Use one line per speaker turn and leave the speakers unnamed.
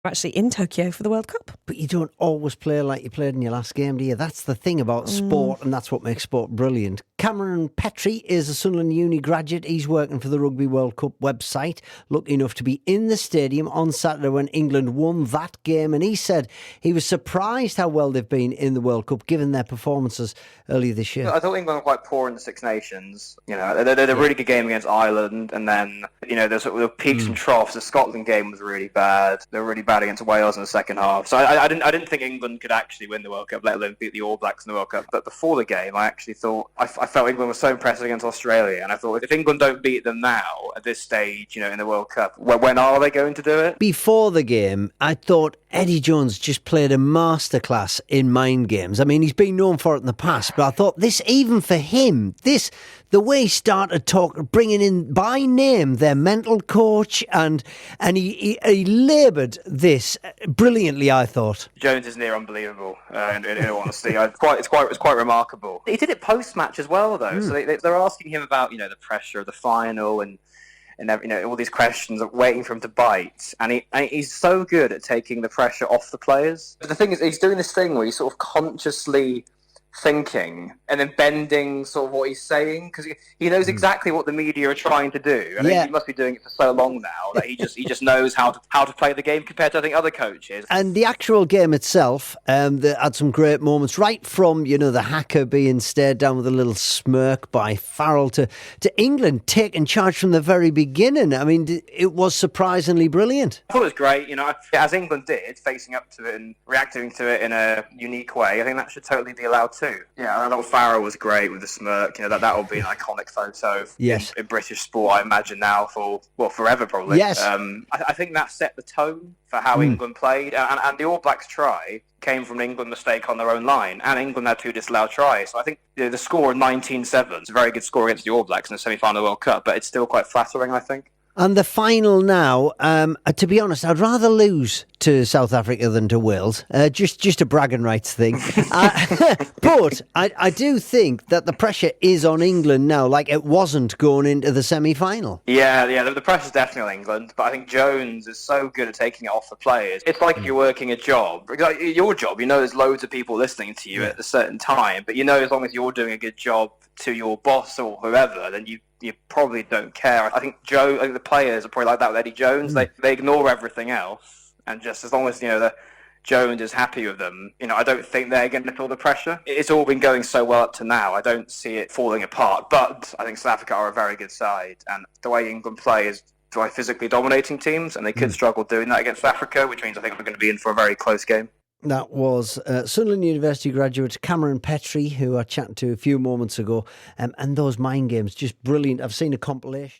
actually in Tokyo for the World Cup.
But you don't always play like you played in your last game, do you? That's the thing about sport, and that's what makes sport brilliant. Cameron Petrie is a Sunderland Uni graduate. He's working for the Rugby World Cup website, lucky enough to be in the stadium on Saturday when England won that game, and he said he was surprised how well they've been in the World Cup given their performances earlier this year.
I thought England were quite poor in the Six Nations. They had a really good game against Ireland, and then there's sort of peaks and troughs. The Scotland game was really bad. They were really bad against Wales in the second half. So I didn't think England could actually win the World Cup, let alone beat the All Blacks in the World Cup. But before the game, I actually thought I felt England was so impressive against Australia, and I thought if England don't beat them now at this stage, in the World Cup, when are they going to do it?
Before the game, I thought Eddie Jones just played a masterclass in mind games. I mean, he's been known for it in the past, but I thought this, even for him, the way he started bringing in by name their mental coach, and he laboured this brilliantly, I thought.
Jones is near unbelievable, in all honesty. It's quite remarkable. He did it post-match as well, though. So they're asking him about, the pressure of the final and all these questions, waiting for him to bite, and he's so good at taking the pressure off the players. But the thing is, he's doing this thing where he's sort of consciously thinking and then bending sort of what he's saying, because he knows exactly what the media are trying to do. I mean, he must be doing it for so long now that he just knows how to play the game compared to, I think, other coaches.
And the actual game itself, they had some great moments, right from the haka being stared down with a little smirk by Farrell to England taking charge from the very beginning. I mean, it was surprisingly brilliant.
I thought it was great, as England did, facing up to it and reacting to it in a unique way. I think that should totally be allowed too. Yeah, I thought Farrell was great with the smirk. That will be an iconic photo in British sport, I imagine now for forever probably.
Yes.
I think that set the tone for how England played, and the All Blacks try came from an England mistake on their own line, and England had 2 disallowed tries. So I think the score of 19-7 is a very good score against the All Blacks in the semi-final World Cup, but it's still quite flattering, I think.
And the final now, to be honest, I'd rather lose to South Africa than to Wales. Just a bragging rights thing. But I do think that the pressure is on England now, like it wasn't going into the semi-final.
Yeah, the pressure's definitely on England, but I think Jones is so good at taking it off the players. It's like if you're working a job. Like your job, there's loads of people listening to you at a certain time, but as long as you're doing a good job to your boss or whoever, then you probably don't care. I think the players are probably like that with Eddie Jones. They ignore everything else, and just as long as the Jones is happy with them, I don't think they're going to feel the pressure. It's all been going so well up to now. I don't see it falling apart. But I think South Africa are a very good side, and the way England play is by physically dominating teams, and they could struggle doing that against Africa, which means I think we're going to be in for a very close game.
That was Sunderland University graduate Cameron Petrie, who I chatted to a few moments ago. And those mind games, just brilliant. I've seen a compilation.